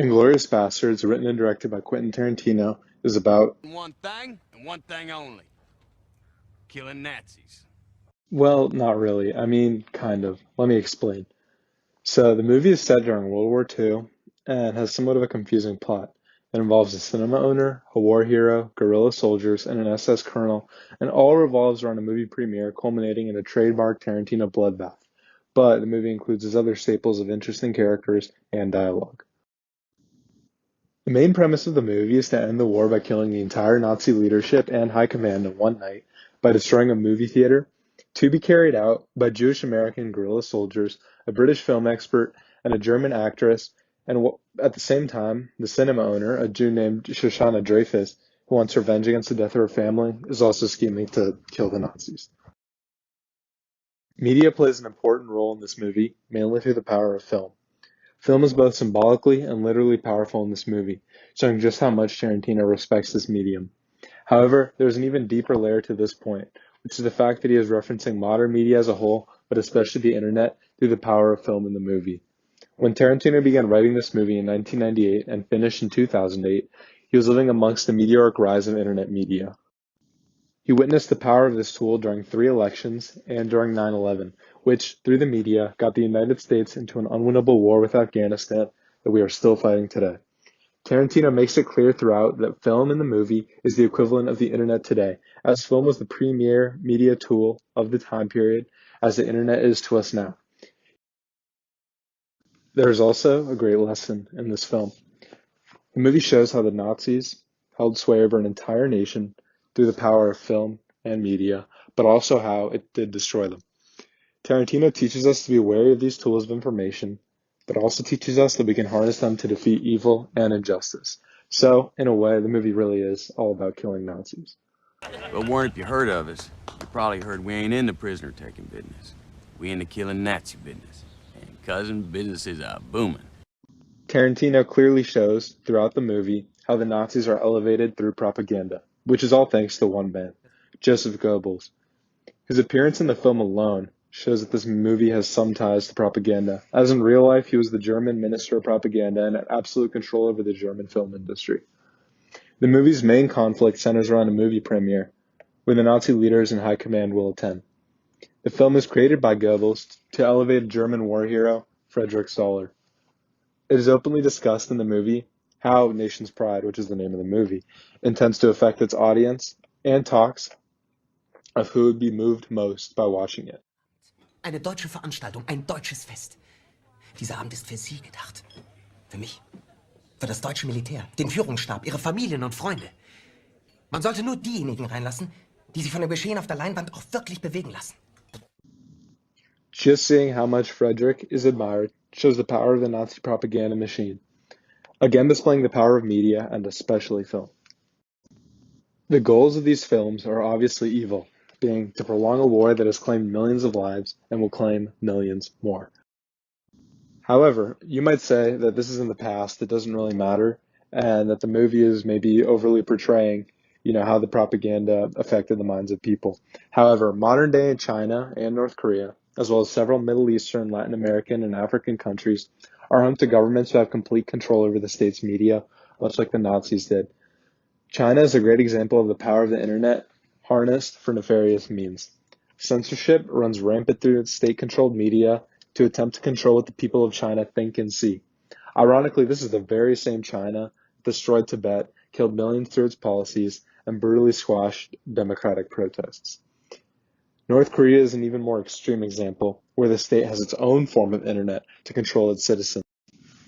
Inglourious Basterds, written and directed by Quentin Tarantino, is about, One thing and one thing only. Killing Nazis. well, not really. I mean, kind of. Let me explain. So, the movie is set during World War II and has somewhat of a confusing plot. It involves a cinema owner, a war hero, guerrilla soldiers, and an SS colonel, and all revolves around a movie premiere culminating in a trademark Tarantino bloodbath. But the movie includes his other staples of interesting characters and dialogue. The main premise of the movie is to end the war by killing the entire Nazi leadership and high command in one night by destroying a movie theater, to be carried out by Jewish American guerrilla soldiers, a British film expert, and a German actress, and at the same time, the cinema owner, a Jew named Shoshana Dreyfus, who wants revenge against the death of her family, is also scheming to kill the Nazis. Media plays an important role in this movie, mainly through the power of film. Film is both symbolically and literally powerful in this movie, showing just how much Tarantino respects this medium. However, there's an even deeper layer to this point, which is the fact that he is referencing modern media as a whole, but especially the internet, through the power of film in the movie. When Tarantino began writing this movie in 1998 and finished in 2008, he was living amongst the meteoric rise of internet media. He witnessed the power of this tool during three elections and during 9/11, which, through the media, got the United States into an unwinnable war with Afghanistan that we are still fighting today. Tarantino makes it clear throughout that film in the movie is the equivalent of the internet today, as film was the premier media tool of the time period, as the internet is to us now. There is also a great lesson in this film. The movie shows how the Nazis held sway over an entire nation through the power of film and media, but also how it did destroy them. Tarantino teaches us to be wary of these tools of information, but also teaches us that we can harness them to defeat evil and injustice. So, in a way, the movie really is all about killing Nazis. But Warren, if you heard of us, you probably heard we ain't in the prisoner taking business. We in the killing Nazi business. And cousin, business is booming. Tarantino clearly shows throughout the movie how the Nazis are elevated through propaganda, which is all thanks to one man, Joseph Goebbels. His appearance in the film alone shows that this movie has some ties to propaganda, as in real life he was the German Minister of Propaganda and had absolute control over the German film industry. The movie's main conflict centers around a movie premiere, where the Nazi leaders and high command will attend. The film is created by Goebbels to elevate a German war hero, Friedrich Zoller. It is openly discussed in the movie how Nation's Pride, which is the name of the movie, intends to affect its audience, and talks of who would be moved most by watching it. Eine deutsche Veranstaltung, ein deutsches Fest. Dieser Abend ist für Sie gedacht. Für mich. Für das deutsche Militär, den Führungsstab, Ihre Familien und Freunde. Man sollte nur diejenigen reinlassen, die sich von dem Geschehen auf der Leinwand auch wirklich bewegen lassen. Just seeing how much Frederick is admired shows the power of the Nazi propaganda machine, again displaying the power of media and especially film. The goals of these films are obviously evil, being to prolong a war that has claimed millions of lives and will claim millions more. However, you might say that this is in the past, it doesn't really matter, and that the movie is maybe overly portraying, how the propaganda affected the minds of people. However, modern day China and North Korea, as well as several Middle Eastern, Latin American, and African countries, are home to governments who have complete control over the state's media, much like the Nazis did. China is a great example of the power of the internet harnessed for nefarious means. Censorship runs rampant through its state-controlled media to attempt to control what the people of China think and see. Ironically, this is the very same China that destroyed Tibet, killed millions through its policies, and brutally squashed democratic protests. North Korea is an even more extreme example, where the state has its own form of internet to control its citizens.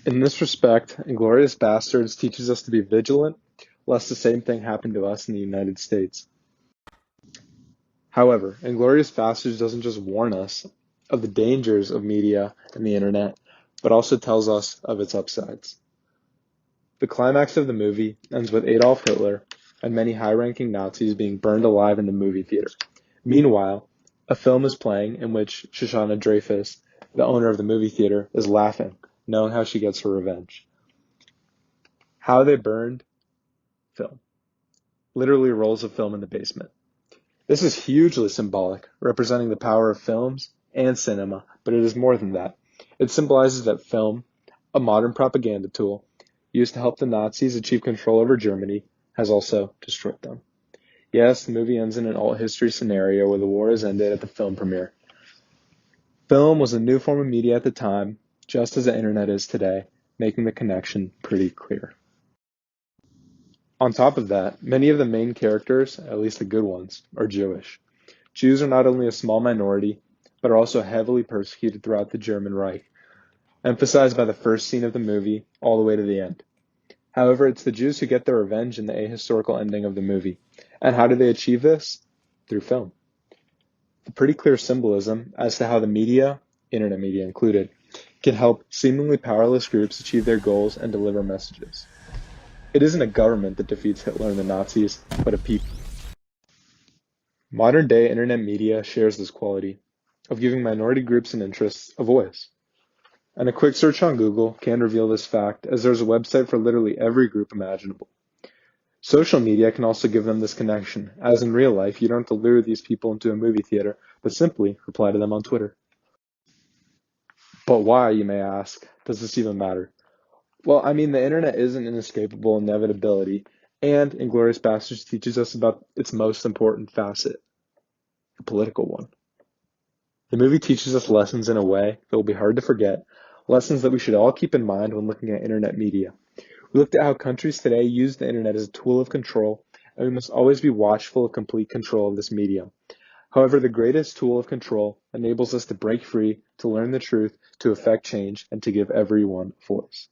In this respect, Inglourious Basterds teaches us to be vigilant, lest the same thing happen to us in the United States. However, Inglourious Basterds doesn't just warn us of the dangers of media and the internet, but also tells us of its upsides. The climax of the movie ends with Adolf Hitler and many high-ranking Nazis being burned alive in the movie theater. Meanwhile, a film is playing in which Shoshana Dreyfus, the owner of the movie theater, is laughing, knowing how she gets her revenge. How they burned film. Literally rolls of film in the basement. This is hugely symbolic, representing the power of films and cinema, but it is more than that. It symbolizes that film, a modern propaganda tool, used to help the Nazis achieve control over Germany, has also destroyed them. Yes, the movie ends in an alt history scenario where the war has ended at the film premiere. Film was a new form of media at the time, just as the internet is today, making the connection pretty clear. On top of that, many of the main characters, at least the good ones, are Jewish. Jews are not only a small minority, but are also heavily persecuted throughout the German Reich, emphasized by the first scene of the movie all the way to the end. However, it's the Jews who get their revenge in the ahistorical ending of the movie. And how do they achieve this? Through film. The pretty clear symbolism as to how the media, internet media included, can help seemingly powerless groups achieve their goals and deliver messages. It isn't a government that defeats Hitler and the Nazis, but a people. Modern day internet media shares this quality of giving minority groups and interests a voice. And a quick search on Google can reveal this fact, as there's a website for literally every group imaginable. Social media can also give them this connection, as in real life, you don't have to lure these people into a movie theater, but simply reply to them on Twitter. But why, you may ask, does this even matter? Well, I mean, the internet is an inescapable inevitability, and Inglourious Basterds teaches us about its most important facet, the political one. The movie teaches us lessons in a way that will be hard to forget, lessons that we should all keep in mind when looking at internet media. We looked at how countries today use the internet as a tool of control, and we must always be watchful of complete control of this medium. However, the greatest tool of control enables us to break free, to learn the truth, to effect change, and to give everyone a voice.